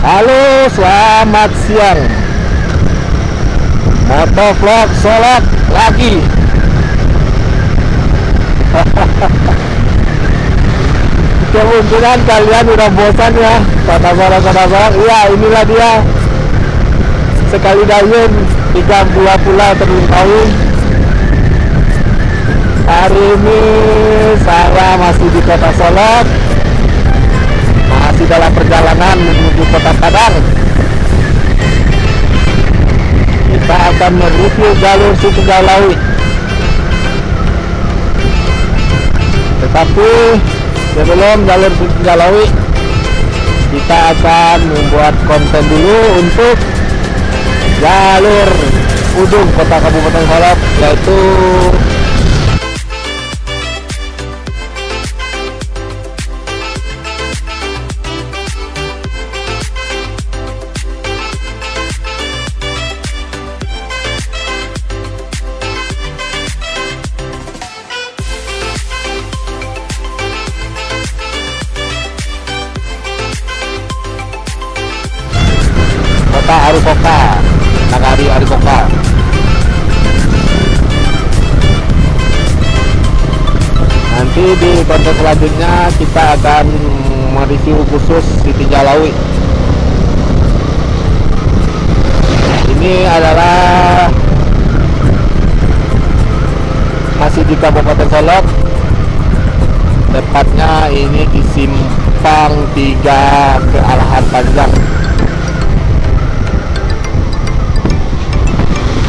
Halo, selamat siang. Motovlog Solok lagi. Kemungkinan kalian udah bosan ya kata Solok. Iya, inilah dia. Sekali dayung 32 pula terlalu. Hari ini saya masih di Kota Solok, masih dalam perjalanan menuju Kota Padang. Kita akan mereview jalur Suku Galawi. Tetapi sebelum jalur Suku Galawi, kita akan membuat konten dulu untuk jalur ujung kota Kabupaten Solok, yaitu Kota Arikoka, Nagari Arikoka. Nanti di konten selanjutnya kita akan mereview khusus Siti Jalawi. Ini adalah masih di Kabupaten Solok, tepatnya ini di Simpang 3 ke Alahan Panjang.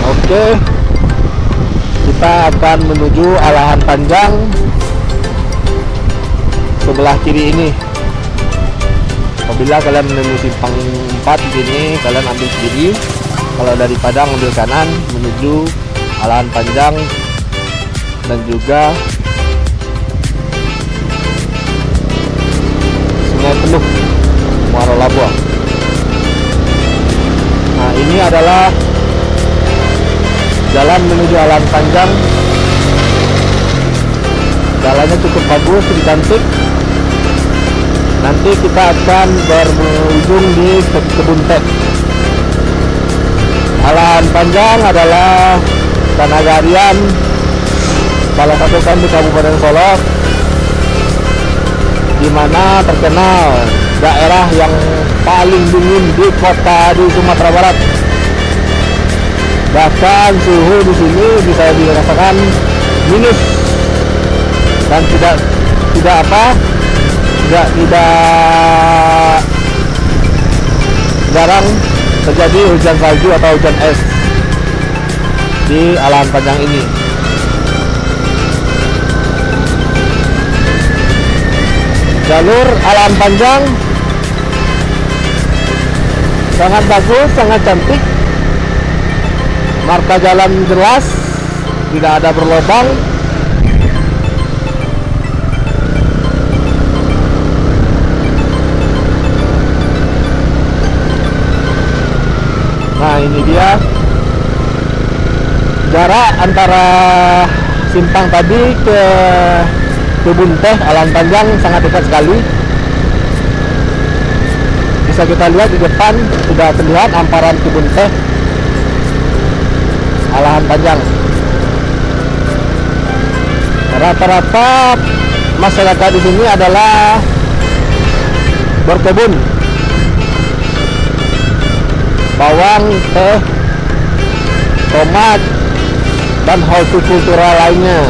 Oke, kita akan menuju Alahan Panjang sebelah kiri ini. Apabila kalian menemui simpang 4 di sini, kalian ambil kiri. Kalau dari Padang ambil kanan menuju Alahan Panjang dan juga Sungai Penuh, Muaro Labuan. Nah, ini adalah jalan menuju Alahan Panjang. Jalannya cukup bagus, cukup cantik. Nanti kita akan berujung di kebun teh. Alahan Panjang adalah Tanagarian, salah satu kan di Kabupaten Solok, di mana terkenal daerah yang paling dingin di Sumatera Barat. Bahkan suhu di sini bisa dirasakan minus dan tidak jarang terjadi hujan salju atau hujan es di Alahan Panjang ini. Jalur Alahan Panjang sangat bagus, sangat cantik. Marka jalan jelas, tidak ada berlubang. Nah, ini dia jarak antara simpang tadi ke kebun teh Alahan Panjang sangat dekat sekali. Bisa kita lihat di depan sudah terlihat hamparan kebun teh Alahan Panjang. Rata-rata masyarakat di sini adalah berkebun bawang, teh, tomat, dan hortikultura lainnya.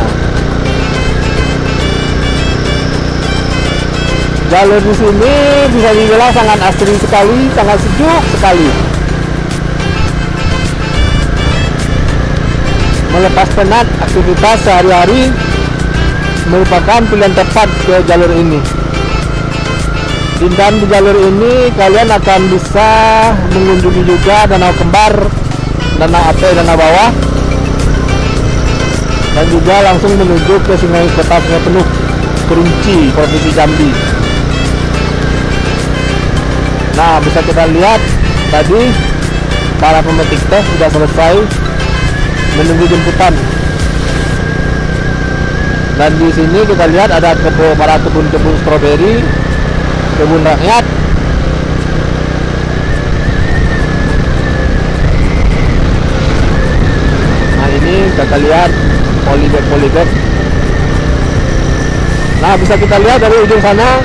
Jalur di sini bisa dibilang sangat asri sekali, sangat sejuk sekali. Melepas penat aktivitas sehari-hari merupakan pilihan tepat ke jalur ini. Dan di jalur ini kalian akan bisa mengunjungi juga Danau Kembar, Danau Ate, Danau Bawah, dan juga langsung menuju ke Sungai Penuh, Kerinci, Provinsi Jambi. Nah, bisa kita lihat tadi para pemetik teh sudah selesai menunggu jemputan. Dan di sini kita lihat ada para kebun-kebun stroberi, kebun rakyat, kakak lihat polybag. Nah, bisa kita lihat dari ujung sana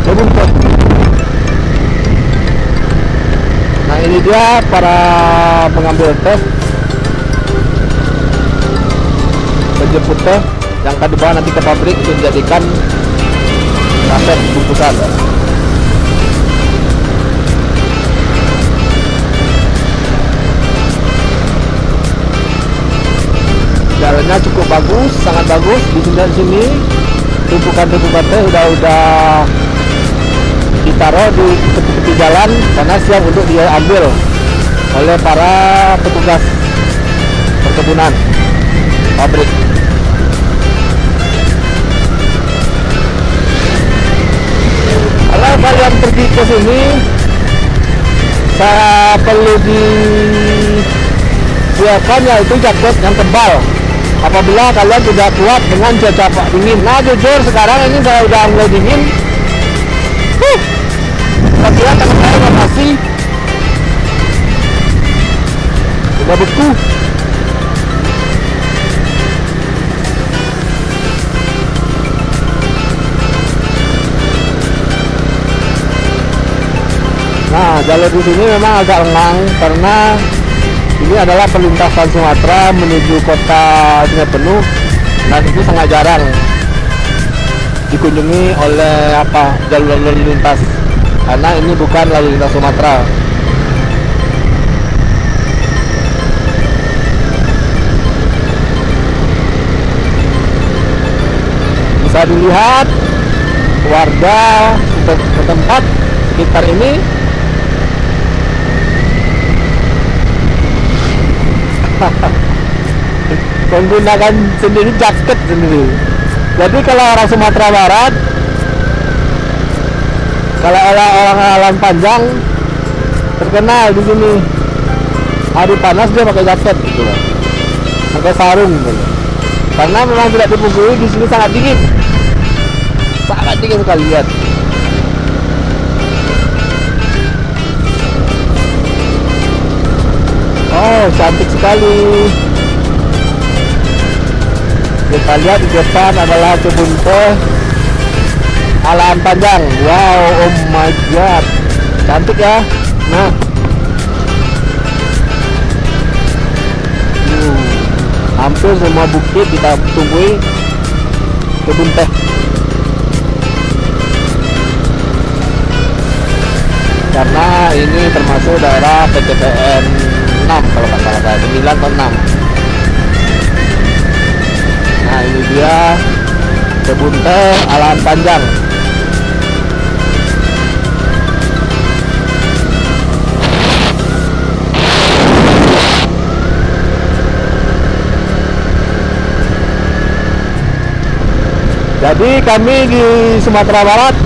kebun teh. Nah, ini dia para pengambil teh, penjemput teh yang akan dibawa nanti ke pabrik untuk dijadikan saset bungkusan. Jalannya cukup bagus, sangat bagus. Di sini tumpukan-tumpukan teh udah ditaruh di tepi jalan karena siap untuk diambil oleh para petugas perkebunan pabrik. Kalau kalian pergi ke sini, saya perlu disiapkan yaitu jaket yang tebal apabila kalian tidak kuat dengan cuaca dingin. Nah, jujur sekarang ini saya udah mulai dingin. Kira tangan saya udah masih udah beku. Nah, jalur di sini memang agak lengang karena ini adalah perlintasan Sumatera menuju kota Sungai Penuh, dan itu sangat jarang dikunjungi oleh jalur lalu lintas karena ini bukan lalu lintas Sumatera. Bisa dilihat warga setempat sekitar ini menggunakan sendiri jaket sendiri. Jadi kalau orang Sumatera Barat, kalau orang Alan Panjang terkenal di sini hari panas dia pakai jaket gitu loh, pakai sarung gitu. Karena memang tidak dipungkiri di sini sangat dingin sekali. Lihat. Oh, cantik sekali. Kita lihat di depan adalah kebun teh Alan Panjang. Wow, oh my god, cantik ya. Nah, hampir semua bukit kita tumbuhi kebun teh. Karena ini termasuk daerah PTPN 6 kalau nggak salah, 9 atau 6. Nah, ini dia kebun teh Alan Panjang. Jadi kami di Sumatera Barat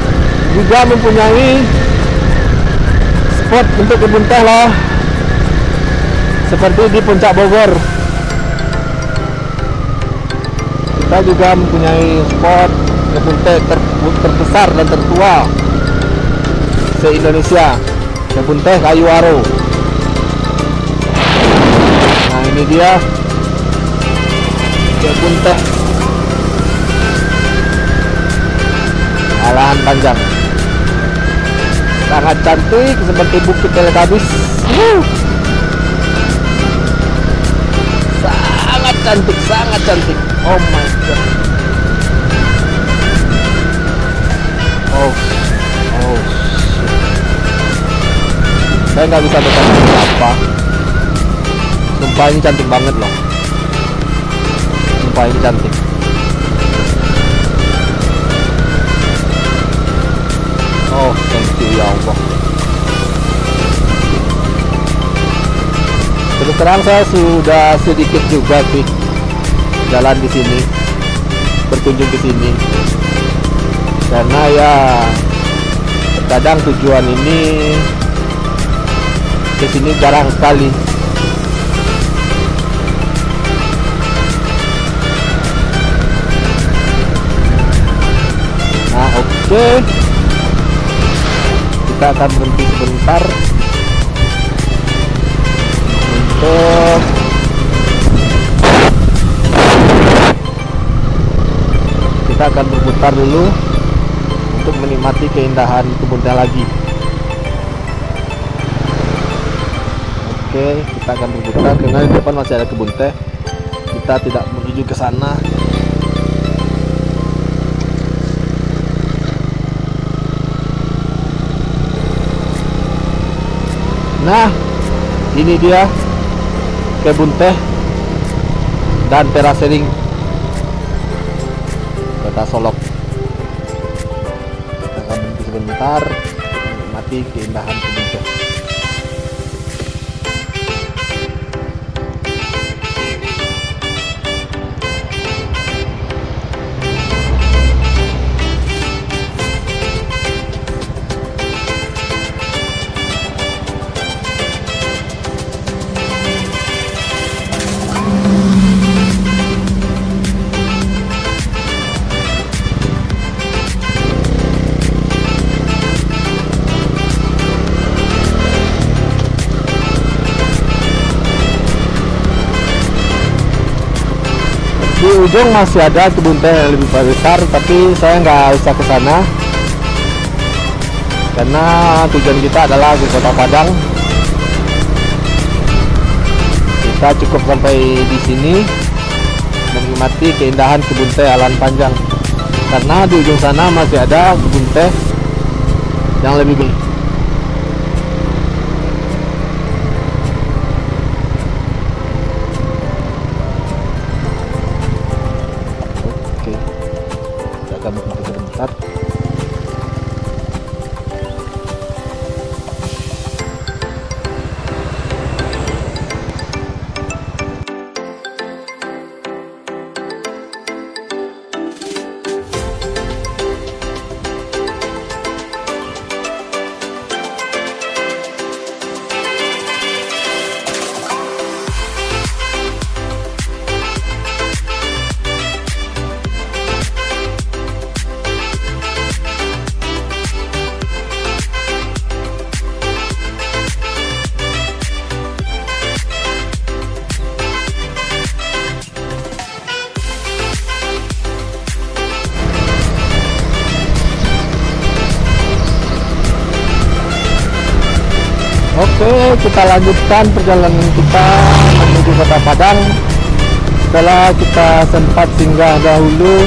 juga mempunyai spot untuk kebun teh loh, seperti di Puncak Bogor. Kita juga mempunyai spot kebun teh terbesar dan tertua se-Indonesia, kebun teh Kayu Aro. Nah, ini dia kebun teh Alan Panjang. Sangat cantik seperti bukit Teletabis. Sangat cantik. Oh my god. Oh shit. Saya nggak bisa berkata apa. Sumpah ini cantik banget loh. Sumpah ini cantik. Oh, thank you ya Allah. Terus terang saya sudah sedikit juga sih jalan di sini, berkunjung ke sini, karena ya terkadang tujuan ini ke sini jarang sekali. Nah, oke. Kita akan berhenti sebentar untuk kita akan berputar dulu untuk menikmati keindahan kebun teh lagi. Oke, kita akan berputar karena di depan masih ada kebun teh. Kita tidak menuju ke sana. Nah, ini dia kebun teh dan terasering Kota Solok. Kita akan berhenti sebentar menikmati keindahan kebun teh. Di ujung masih ada kebun teh yang lebih besar, tapi saya nggak usah ke sana karena tujuan kita adalah di Kota Padang. Kita cukup sampai di sini menikmati keindahan kebun teh Alan Panjang, karena di ujung sana masih ada kebun teh yang lebih besar. Kami sebentar. Oke, kita lanjutkan perjalanan kita menuju Kota Padang. Setelah kita sempat singgah dahulu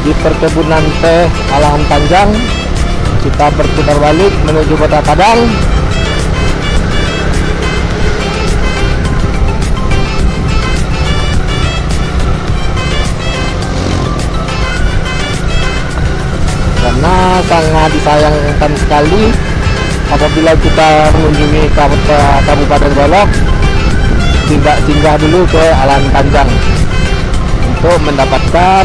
di perkebunan teh Alan Panjang, kita berputar balik menuju Kota Padang. Karena sangat disayangkan sekali apabila kita mengunjungi Kabupaten Solok tidak singgah dulu ke Alan Panjang untuk mendapatkan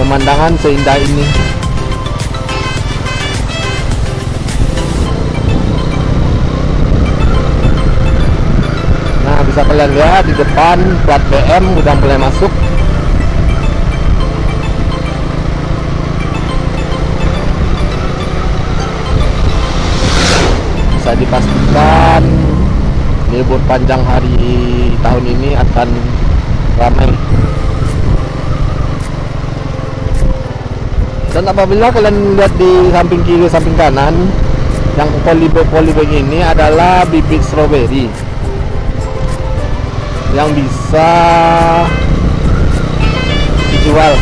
pemandangan seindah ini. Nah, bisa kalian lihat di depan plat BM udah mulai masuk. Bisa dipastikan libur panjang hari tahun ini akan ramai. Dan apabila kalian lihat di samping kiri samping kanan, yang polybag ini adalah bibit stroberi yang bisa dijual.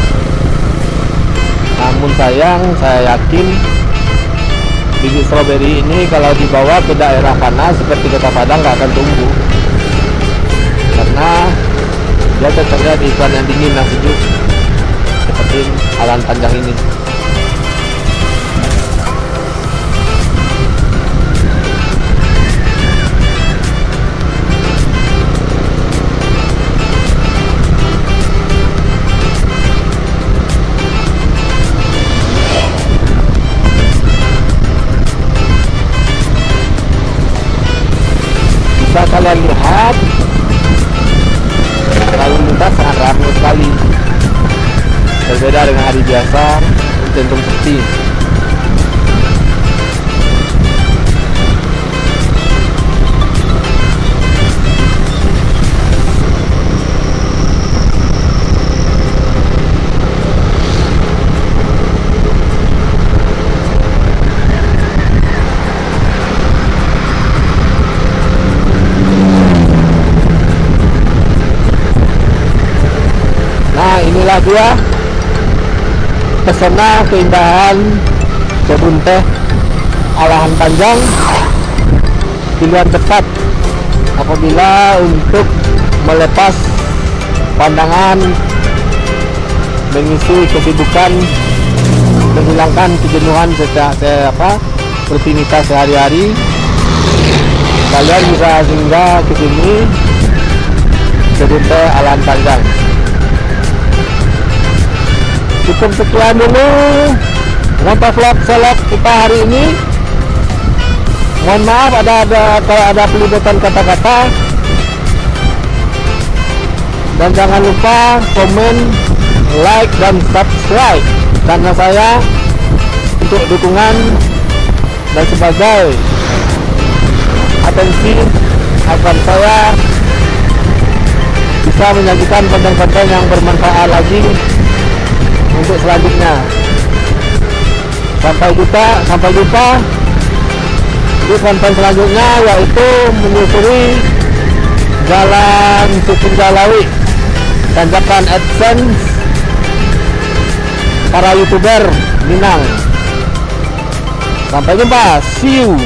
Namun sayang, saya yakin bibit stroberi ini kalau dibawa ke daerah panas seperti Kota Padang nggak akan tumbuh, karena dia cocoknya di iklan yang dingin dan sejuk seperti Alan Panjang ini. Bisa kalian lihat lalu lintas sangat ramai sekali, berbeda dengan hari biasa, cenderung sepi. inilah dia pesona keindahan kebun teh Alahan Panjang. Pilihan tepat apabila untuk melepas pandangan, mengisi kesibukan, menghilangkan kejenuhan secara rutinitas sehari-hari. Kalian bisa singgah ke sini, kebun teh Alahan Panjang. Cukup sekian dulu motovlog seleb kita hari ini. Mohon maaf kalau ada pelibutan kata-kata, dan jangan lupa komen, like, dan subscribe karena saya untuk dukungan dan sebagai atensi agar saya bisa menyajikan konten-konten yang bermanfaat lagi untuk selanjutnya. Sampai jumpa di konten selanjutnya, yaitu menyusuri Jalan Sukunjalawi, tanjakan AdSense para YouTuber Minang. Sampai jumpa, see you.